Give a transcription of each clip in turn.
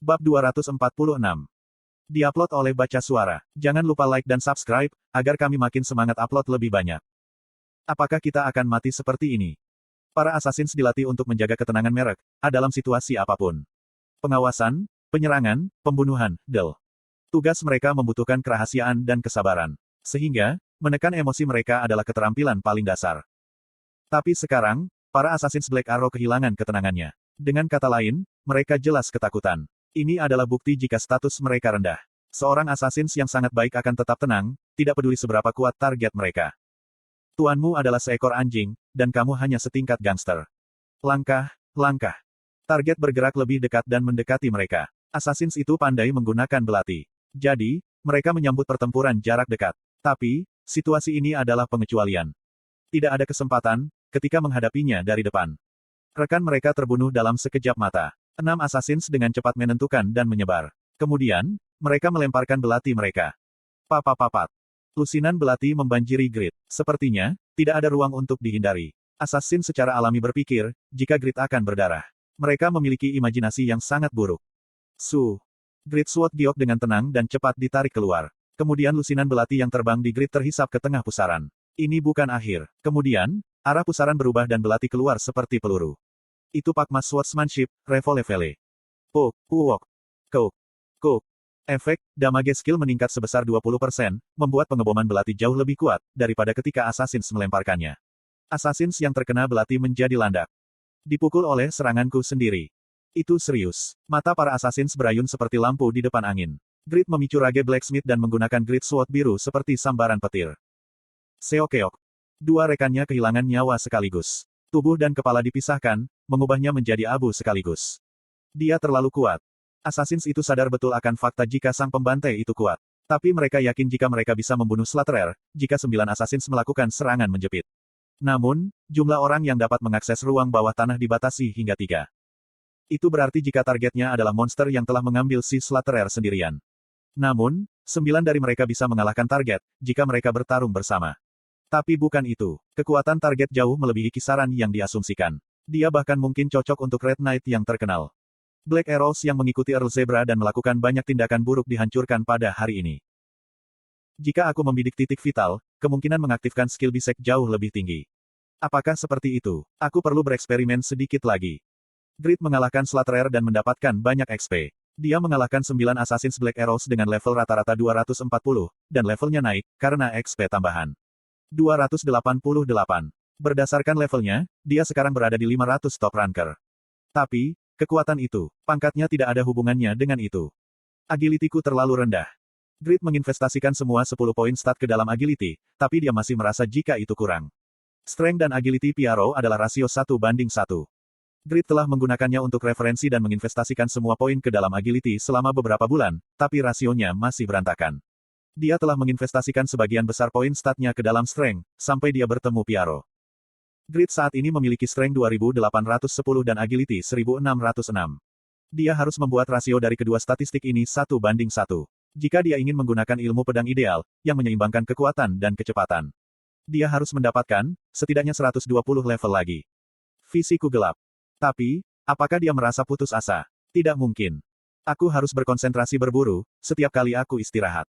Bab 246. Diupload oleh Baca Suara. Jangan lupa like dan subscribe, agar kami makin semangat upload lebih banyak. Apakah kita akan mati seperti ini? Para Assassins dilatih untuk menjaga ketenangan merek, dalam situasi apapun. Pengawasan, penyerangan, pembunuhan, tugas mereka membutuhkan kerahasiaan dan kesabaran. Sehingga, menekan emosi mereka adalah keterampilan paling dasar. Tapi sekarang, para Assassins Black Arrow kehilangan ketenangannya. Dengan kata lain, mereka jelas ketakutan. Ini adalah bukti jika status mereka rendah. Seorang Assassins yang sangat baik akan tetap tenang, tidak peduli seberapa kuat target mereka. Tuanmu adalah seekor anjing, dan kamu hanya setingkat gangster. Langkah. Target bergerak lebih dekat dan mendekati mereka. Assassins itu pandai menggunakan belati. Jadi, mereka menyambut pertempuran jarak dekat. Tapi, situasi ini adalah pengecualian. Tidak ada kesempatan, ketika menghadapinya dari depan. Rekan mereka terbunuh dalam sekejap mata. 6 Assassins dengan cepat menentukan dan menyebar. Kemudian, mereka melemparkan belati mereka. Papat. Lusinan belati membanjiri Grid. Sepertinya, tidak ada ruang untuk dihindari. Assassin secara alami berpikir, jika Grid akan berdarah. Mereka memiliki imajinasi yang sangat buruk. Grid Sword giok dengan tenang dan cepat ditarik keluar. Kemudian lusinan belati yang terbang di Grid terhisap ke tengah pusaran. Ini bukan akhir. Kemudian, arah pusaran berubah dan belati keluar seperti peluru. Itu Pakma Swordsmanship, Revolevele. Efek, damage skill meningkat sebesar 20%, membuat pengeboman belati jauh lebih kuat, daripada ketika Assassins melemparkannya. Assassins yang terkena belati menjadi landak. Dipukul oleh seranganku sendiri. Itu serius. Mata para Assassins berayun seperti lampu di depan angin. Grid memicu Rage Blacksmith dan menggunakan Grid Sword biru seperti sambaran petir. Seokeok. Dua rekannya kehilangan nyawa sekaligus. Tubuh dan kepala dipisahkan, mengubahnya menjadi abu sekaligus. Dia terlalu kuat. Assassins itu sadar betul akan fakta jika sang pembantai itu kuat. Tapi mereka yakin jika mereka bisa membunuh Slaterer, jika 9 Assassins melakukan serangan menjepit. Namun, jumlah orang yang dapat mengakses ruang bawah tanah dibatasi hingga 3. Itu berarti jika targetnya adalah monster yang telah mengambil si Slaterer sendirian. Namun, 9 dari mereka bisa mengalahkan target, jika mereka bertarung bersama. Tapi bukan itu. Kekuatan target jauh melebihi kisaran yang diasumsikan. Dia bahkan mungkin cocok untuk Red Knight yang terkenal. Black Arrows yang mengikuti Earl Zebra dan melakukan banyak tindakan buruk dihancurkan pada hari ini. Jika aku membidik titik vital, kemungkinan mengaktifkan skill bisek jauh lebih tinggi. Apakah seperti itu? Aku perlu bereksperimen sedikit lagi. Grid mengalahkan Slaterer dan mendapatkan banyak XP. Dia mengalahkan 9 Assassins Black Arrows dengan level rata-rata 240, dan levelnya naik, karena XP tambahan. 288. Berdasarkan levelnya, dia sekarang berada di 500 top ranker. Tapi, kekuatan itu, pangkatnya tidak ada hubungannya dengan itu. Agility-ku terlalu rendah. Grid menginvestasikan semua 10 poin stat ke dalam agility, tapi dia masih merasa jika itu kurang. Strength dan agility Piaro adalah rasio 1:1. Grid telah menggunakannya untuk referensi dan menginvestasikan semua poin ke dalam agility selama beberapa bulan, tapi rasionya masih berantakan. Dia telah menginvestasikan sebagian besar poin statnya ke dalam strength, sampai dia bertemu Piaro. Grid saat ini memiliki strength 2810 dan agility 1606. Dia harus membuat rasio dari kedua statistik ini 1:1. Jika dia ingin menggunakan ilmu pedang ideal, yang menyeimbangkan kekuatan dan kecepatan. Dia harus mendapatkan, setidaknya 120 level lagi. Visiku gelap. Tapi, apakah dia merasa putus asa? Tidak mungkin. Aku harus berkonsentrasi berburu, setiap kali aku istirahat.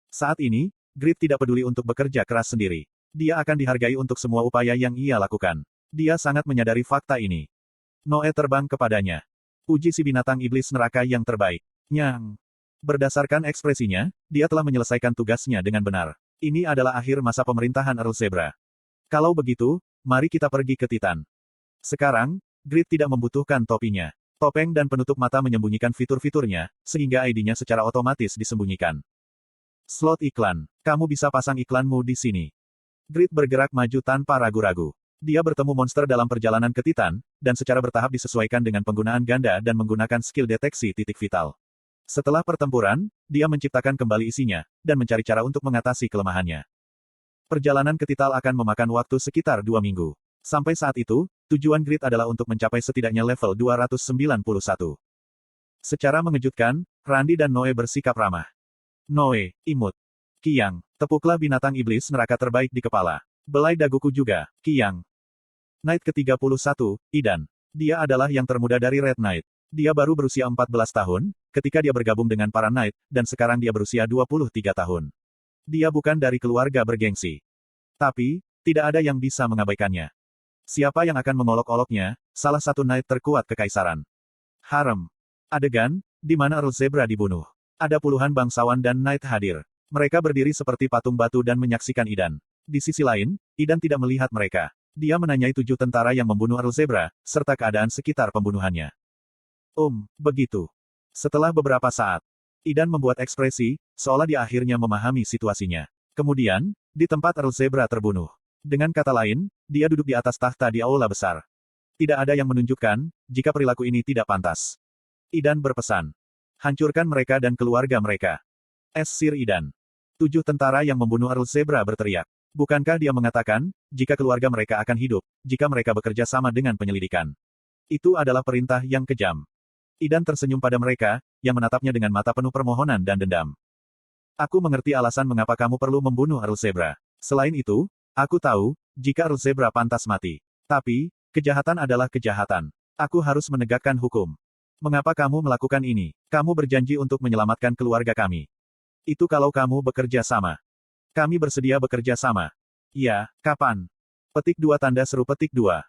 Saat ini, Grid tidak peduli untuk bekerja keras sendiri. Dia akan dihargai untuk semua upaya yang ia lakukan. Dia sangat menyadari fakta ini. Noe terbang kepadanya. Puji si binatang iblis neraka yang terbaik. Nyang. Berdasarkan ekspresinya, dia telah menyelesaikan tugasnya dengan benar. Ini adalah akhir masa pemerintahan Earl Zebra. Kalau begitu, mari kita pergi ke Titan. Sekarang, Grid tidak membutuhkan topinya. Topeng dan penutup mata menyembunyikan fitur-fiturnya, sehingga ID-nya secara otomatis disembunyikan. Slot iklan. Kamu bisa pasang iklanmu di sini. Grid bergerak maju tanpa ragu-ragu. Dia bertemu monster dalam perjalanan ke Titan, dan secara bertahap disesuaikan dengan penggunaan ganda dan menggunakan skill deteksi titik vital. Setelah pertempuran, dia menciptakan kembali isinya, dan mencari cara untuk mengatasi kelemahannya. Perjalanan ke Titan akan memakan waktu sekitar 2 minggu. Sampai saat itu, tujuan Grid adalah untuk mencapai setidaknya level 291. Secara mengejutkan, Randy dan Noe bersikap ramah. Noe, imut. Qiyang, tepuklah binatang iblis neraka terbaik di kepala. Belai daguku juga, Qiyang. Knight ke-31, Idan. Dia adalah yang termuda dari Red Knight. Dia baru berusia 14 tahun, ketika dia bergabung dengan para Knight, dan sekarang dia berusia 23 tahun. Dia bukan dari keluarga bergengsi. Tapi, tidak ada yang bisa mengabaikannya. Siapa yang akan mengolok-oloknya, salah satu Knight terkuat kekaisaran. Harem. Adegan, di mana Earl Zebra dibunuh. Ada puluhan bangsawan dan Knight hadir. Mereka berdiri seperti patung batu dan menyaksikan Idan. Di sisi lain, Idan tidak melihat mereka. Dia menanyai 7 tentara yang membunuh Earl Zebra, serta keadaan sekitar pembunuhannya. Begitu. Setelah beberapa saat, Idan membuat ekspresi, seolah dia akhirnya memahami situasinya. Kemudian, di tempat Earl Zebra terbunuh. Dengan kata lain, dia duduk di atas tahta di aula besar. Tidak ada yang menunjukkan, jika perilaku ini tidak pantas. Idan berpesan. Hancurkan mereka dan keluarga mereka. Sir Idan. 7 tentara yang membunuh Earl Zebra berteriak. Bukankah dia mengatakan, jika keluarga mereka akan hidup, jika mereka bekerja sama dengan penyelidikan? Itu adalah perintah yang kejam. Idan tersenyum pada mereka, yang menatapnya dengan mata penuh permohonan dan dendam. Aku mengerti alasan mengapa kamu perlu membunuh Earl Zebra. Selain itu, aku tahu, jika Earl Zebra pantas mati. Tapi, kejahatan adalah kejahatan. Aku harus menegakkan hukum. Mengapa kamu melakukan ini? Kamu berjanji untuk menyelamatkan keluarga kami. Itu kalau kamu bekerja sama. Kami bersedia bekerja sama. Ya, kapan? Petik 2 tanda seru petik 2.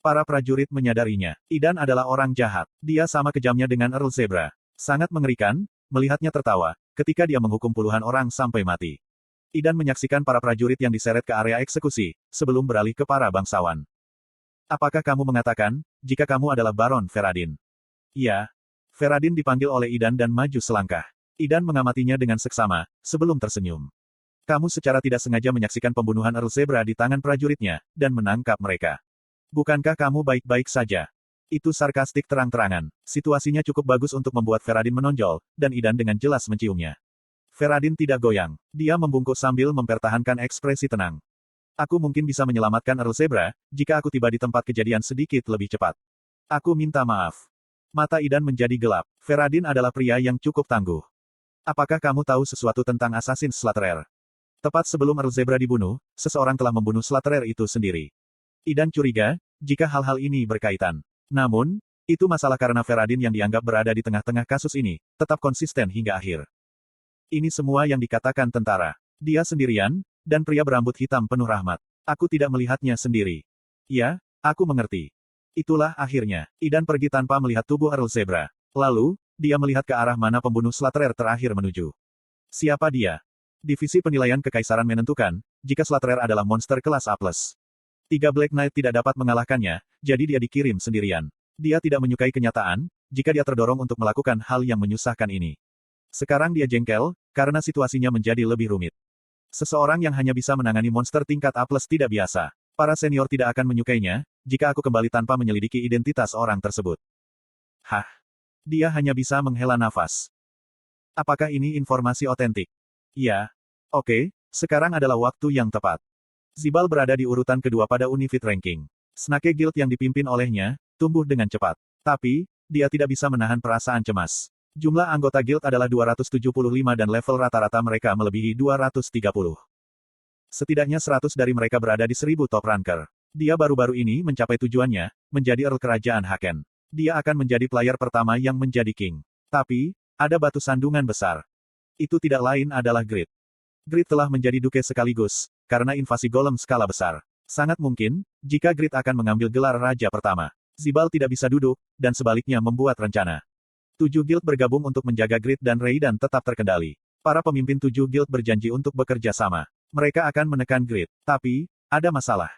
Para prajurit menyadarinya. Idan adalah orang jahat. Dia sama kejamnya dengan Earl Zebra. Sangat mengerikan, melihatnya tertawa, ketika dia menghukum puluhan orang sampai mati. Idan menyaksikan para prajurit yang diseret ke area eksekusi, sebelum beralih ke para bangsawan. Apakah kamu mengatakan, jika kamu adalah Baron Feradin? Ya. Feradin dipanggil oleh Idan dan maju selangkah. Idan mengamatinya dengan seksama, sebelum tersenyum. Kamu secara tidak sengaja menyaksikan pembunuhan Earl Zebra di tangan prajuritnya, dan menangkap mereka. Bukankah kamu baik-baik saja? Itu sarkastik terang-terangan. Situasinya cukup bagus untuk membuat Feradin menonjol, dan Idan dengan jelas menciumnya. Feradin tidak goyang. Dia membungkuk sambil mempertahankan ekspresi tenang. Aku mungkin bisa menyelamatkan Earl Zebra, jika aku tiba di tempat kejadian sedikit lebih cepat. Aku minta maaf. Mata Idan menjadi gelap. Feradin adalah pria yang cukup tangguh. Apakah kamu tahu sesuatu tentang Assassin Slaterer? Tepat sebelum Earl Zebra dibunuh, seseorang telah membunuh Slaterer itu sendiri. Idan curiga, jika hal-hal ini berkaitan. Namun, itu masalah karena Feradin yang dianggap berada di tengah-tengah kasus ini, tetap konsisten hingga akhir. Ini semua yang dikatakan tentara. Dia sendirian, dan pria berambut hitam penuh rahmat. Aku tidak melihatnya sendiri. Ya, aku mengerti. Itulah akhirnya. Idan pergi tanpa melihat tubuh Earl Zebra. Lalu, dia melihat ke arah mana pembunuh Slaterer terakhir menuju. Siapa dia? Divisi penilaian kekaisaran menentukan, jika Slaterer adalah monster kelas A+. 3 Black Knight tidak dapat mengalahkannya, jadi dia dikirim sendirian. Dia tidak menyukai kenyataan, jika dia terdorong untuk melakukan hal yang menyusahkan ini. Sekarang dia jengkel, karena situasinya menjadi lebih rumit. Seseorang yang hanya bisa menangani monster tingkat A+ tidak biasa. Para senior tidak akan menyukainya, jika aku kembali tanpa menyelidiki identitas orang tersebut. Hah? Dia hanya bisa menghela nafas. Apakah ini informasi otentik? Ya. Oke, sekarang adalah waktu yang tepat. Zibal berada di urutan kedua pada Unifit Ranking. Snake Guild yang dipimpin olehnya, tumbuh dengan cepat. Tapi, dia tidak bisa menahan perasaan cemas. Jumlah anggota guild adalah 275 dan level rata-rata mereka melebihi 230. Setidaknya 100 dari mereka berada di 1000 top ranker. Dia baru-baru ini mencapai tujuannya, menjadi Earl Kerajaan Haken. Dia akan menjadi player pertama yang menjadi king. Tapi, ada batu sandungan besar. Itu tidak lain adalah Grid. Grid telah menjadi duke sekaligus, karena invasi golem skala besar. Sangat mungkin, jika Grid akan mengambil gelar raja pertama. Zibal tidak bisa duduk, dan sebaliknya membuat rencana. 7 guild bergabung untuk menjaga Grid dan Raiden tetap terkendali. Para pemimpin 7 guild berjanji untuk bekerja sama. Mereka akan menekan Grid. Tapi, ada masalah.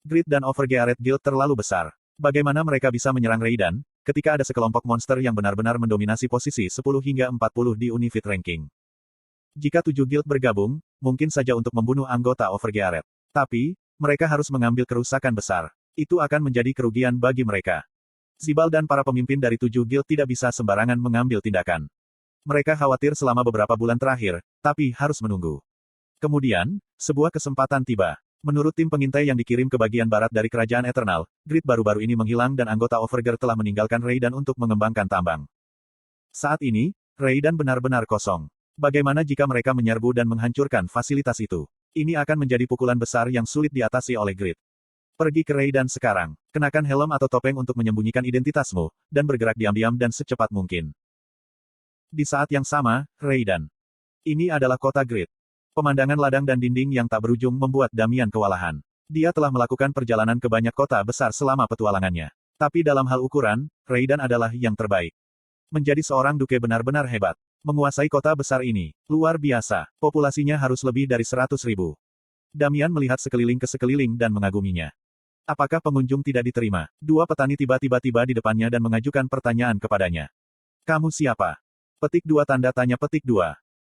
Grid dan Overgeared Guild terlalu besar. Bagaimana mereka bisa menyerang Raiden, ketika ada sekelompok monster yang benar-benar mendominasi posisi 10 hingga 40 di Unifit Ranking? Jika 7 guild bergabung, mungkin saja untuk membunuh anggota Overgeared. Tapi, mereka harus mengambil kerusakan besar. Itu akan menjadi kerugian bagi mereka. Zibal dan para pemimpin dari 7 guild tidak bisa sembarangan mengambil tindakan. Mereka khawatir selama beberapa bulan terakhir, tapi harus menunggu. Kemudian, sebuah kesempatan tiba. Menurut tim pengintai yang dikirim ke bagian barat dari Kerajaan Eternal, Grid baru-baru ini menghilang dan anggota Overgear telah meninggalkan Raiden untuk mengembangkan tambang. Saat ini, Raiden benar-benar kosong. Bagaimana jika mereka menyerbu dan menghancurkan fasilitas itu? Ini akan menjadi pukulan besar yang sulit diatasi oleh Grid. Pergi ke Raiden sekarang. Kenakan helm atau topeng untuk menyembunyikan identitasmu, dan bergerak diam-diam dan secepat mungkin. Di saat yang sama, Raiden. Ini adalah kota Grid. Pemandangan ladang dan dinding yang tak berujung membuat Damian kewalahan. Dia telah melakukan perjalanan ke banyak kota besar selama petualangannya. Tapi dalam hal ukuran, Raiden adalah yang terbaik. Menjadi seorang duke benar-benar hebat. Menguasai kota besar ini. Luar biasa. Populasinya harus lebih dari 100.000. Damian melihat sekeliling ke sekeliling dan mengaguminya. Apakah pengunjung tidak diterima? Dua petani tiba-tiba tiba di depannya dan mengajukan pertanyaan kepadanya. Kamu siapa? Petik 2 tanda tanya petik 2.